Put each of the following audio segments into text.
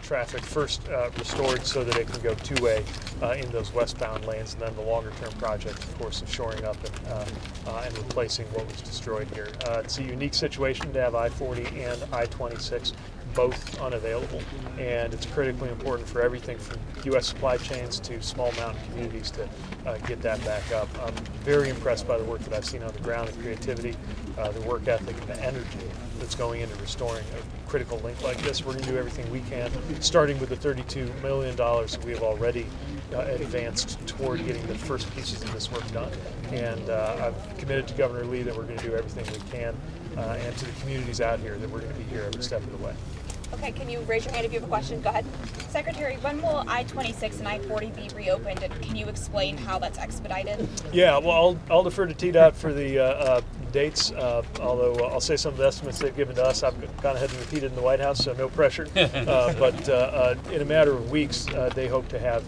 traffic first restored so that it can go two-way in those westbound lanes, and then the longer-term project, of course, of shoring up and replacing what was destroyed here. It's a unique situation to have I-40 and I-26 both unavailable, and it's critically important for everything from U.S. supply chains to small mountain communities to get that back up. I'm very impressed by the work that I've seen on the ground, the creativity, the work ethic, and the energy that's going into restoring a critical link like this. We're going to do everything we can, starting with the $32 million that we have already advanced toward getting the first pieces of this work done. And I've committed to Governor Lee that we're going to do everything we can, and to the communities out here that we're going to be here every step of the way. Okay, can you raise your hand if you have a question? Go ahead. Secretary, when will I-26 and I-40 be reopened, and can you explain how that's expedited? Yeah, well, I'll defer to TDOT for the dates, although I'll say some of the estimates they've given to us. I've gone ahead and repeated in the White House, so no pressure. But in a matter of weeks, they hope to have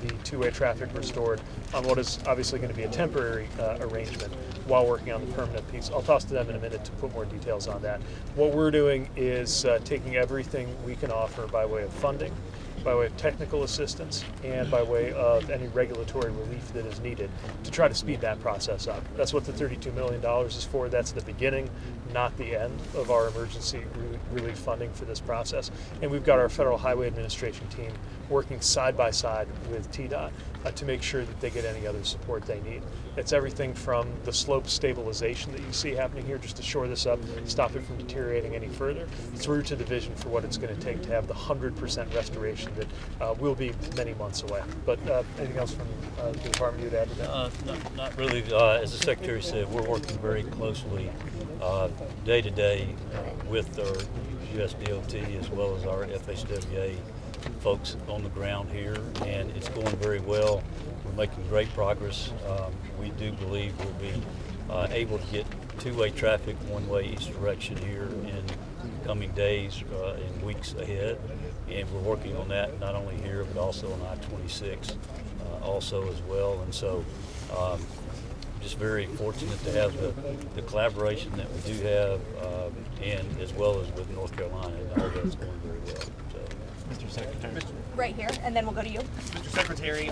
the two-way traffic restored on what is obviously going to be a temporary arrangement while working on the permanent piece. I'll toss to them in a minute to put more details on that. What we're doing is taking everything we can offer by way of funding, by way of technical assistance, and by way of any regulatory relief that is needed to try to speed that process up. That's what the $32 million is for. That's the beginning, not the end of our emergency relief funding for this process. And we've got our Federal Highway Administration team working side by side with TDOT to make sure that they get any other support they need. It's everything from the slope stabilization that you see happening here just to shore this up, stop it from deteriorating any further, through to the vision for what it's going to take to have the 100% restoration that will be many months away. But anything else from the department you'd add to that? Not really. As the Secretary said, we're working very closely day to day with our USDOT as well as our FHWA folks on the ground here, and it's going very well. We're making great progress. We do believe we'll be able to get two-way traffic one-way each direction here in coming days and weeks ahead, and we're working on that not only here but also on I-26 also as well. And so just very fortunate to have the collaboration that we do have, and as well as with North Carolina, and all that's going very well. Mr. Secretary. Right here, and then we'll go to you. Mr. Secretary,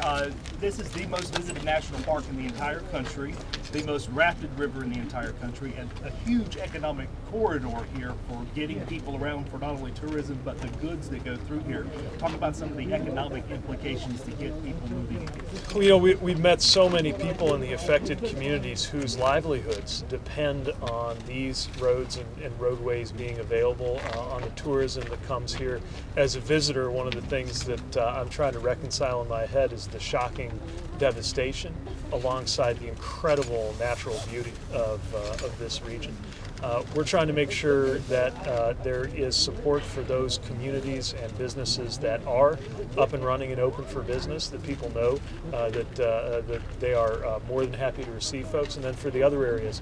this is the most visited national park in the entire country, the most rapid river in the entire country, and a huge economic corridor here for getting people around for not only tourism but the goods that go through here. Talk about some of the economic implications to get people moving. Well, you know, we've met so many people in the affected communities whose livelihoods depend on these roads and roadways being available, on the tourism that comes here. As a visitor, one of the things that I'm trying to reconcile in my head is the shocking devastation alongside the incredible natural beauty of this region. We're trying to make sure that there is support for those communities and businesses that are up and running and open for business, that people know that they are more than happy to receive folks. And then for the other areas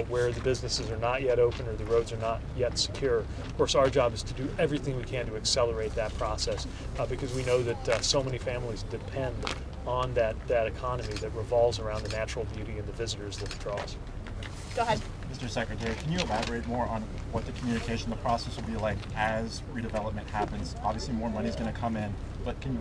where the businesses are not yet open or the roads are not yet secure, of course our job is to do everything we can to accelerate that process because we know that so many families depend on that economy that revolves around the natural beauty and the visitors that it draws. Go ahead. Mr. Secretary, can you elaborate more on what the communication, the process will be like as redevelopment happens? Obviously more money is going to come in, but can you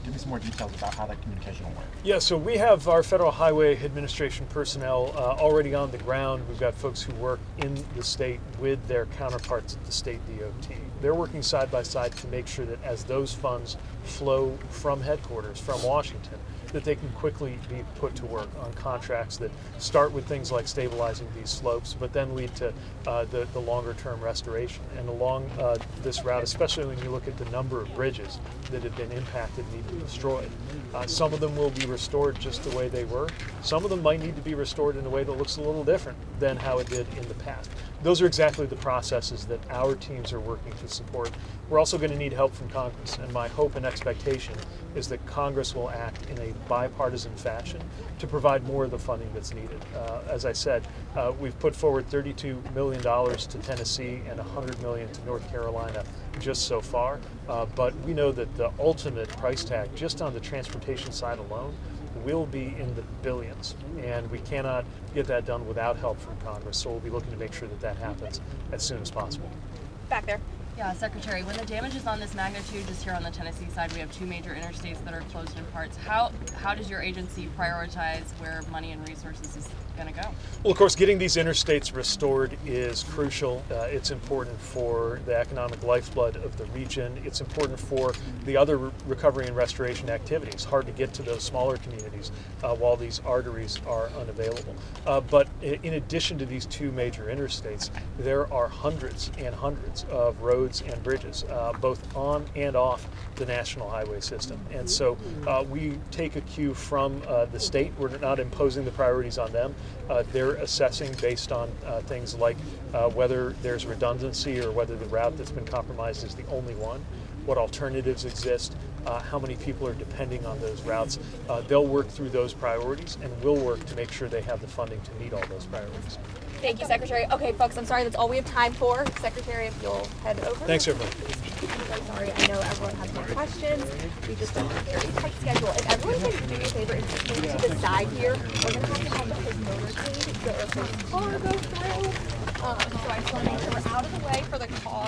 give me some more details about how that communication will work? Yeah, so we have our Federal Highway Administration personnel already on the ground. We've got folks who work in the state with their counterparts at the state DOT. They're working side by side to make sure that as those funds flow from headquarters, from Washington, that they can quickly be put to work on contracts that start with things like stabilizing these slopes, but then lead to the longer-term restoration. And along this route, especially when you look at the number of bridges that have been impacted and even destroyed, some of them will be restored just the way they were. Some of them might need to be restored in a way that looks a little different than how it did in the past. Those are exactly the processes that our teams are working to support. We're also going to need help from Congress, and my hope and expectation is that Congress will act in a bipartisan fashion to provide more of the funding that's needed. As I said, we've put forward $32 million to Tennessee and $100 million to North Carolina just so far, but we know that the ultimate price tag just on the transportation side alone will be in the billions, and we cannot get that done without help from Congress, so we'll be looking to make sure that that happens as soon as possible. Back there. Yeah, Secretary, when the damage is on this magnitude, just here on the Tennessee side, we have 2 major interstates that are closed in parts. How does your agency prioritize where money and resources is going to go? Well, of course, getting these interstates restored is crucial. It's important for the economic lifeblood of the region. It's important for the other recovery and restoration activities. Hard to get to those smaller communities while these arteries are unavailable. But in addition to these 2 major interstates, there are hundreds and hundreds of roads and bridges, both on and off the national highway system. And so we take a cue from the state. We're not imposing the priorities on them. They're assessing based on things like whether there's redundancy or whether the route that's been compromised is the only one, what alternatives exist, how many people are depending on those routes. They'll work through those priorities, and we'll work to make sure they have the funding to meet all those priorities. Thank you, Secretary. Okay, folks, I'm sorry, that's all we have time for. Secretary, if you'll head over. Thanks, everybody. I'm so sorry. I know everyone has more questions. We just have a very tight schedule. If everyone can do me a favor and just move to the side here, we're going to have his motorcade go or his car go through. So I just want to make sure we're out of the way for the car.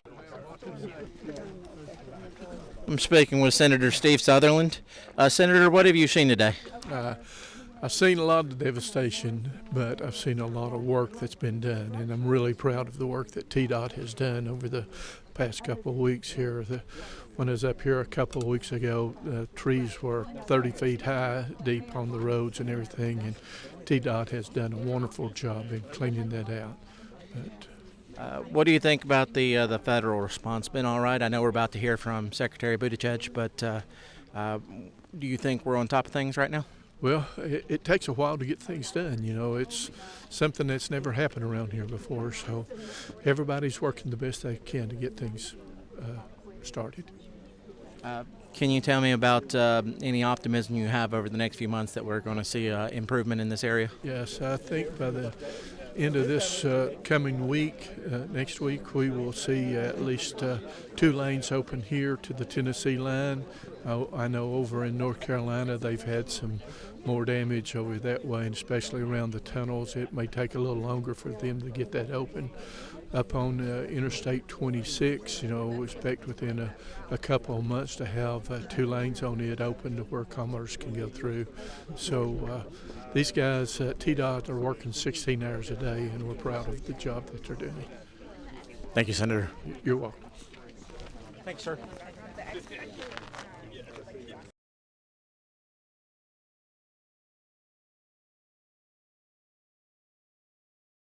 I'm speaking with Senator Steve Sutherland. Senator, what have you seen today? I've seen a lot of devastation, but I've seen a lot of work that's been done, and I'm really proud of the work that TDOT has done over the past couple of weeks here. When I was up here a couple of weeks ago, trees were 30 feet high, deep on the roads and everything, and TDOT has done a wonderful job in cleaning that out. What do you think about the federal response? Been all right? I know we're about to hear from Secretary Buttigieg, but do you think we're on top of things right now? Well, it takes a while to get things done. You know, it's something that's never happened around here before, so everybody's working the best they can to get things started. Can you tell me about any optimism you have over the next few months that we're going to see improvement in this area? Yes, I think by the end of this coming week, next week, we will see at least 2 lanes open here to the Tennessee line. I know over in North Carolina they've had some more damage over that way, and especially around the tunnels. It may take a little longer for them to get that open. Up on Interstate 26, you know, we expect within a couple of months to have 2 lanes on it open to where commerce can go through. So these guys at TDOT are working 16 hours a day, and we're proud of the job that they're doing. Thank you, Senator. You're welcome. Thanks, sir.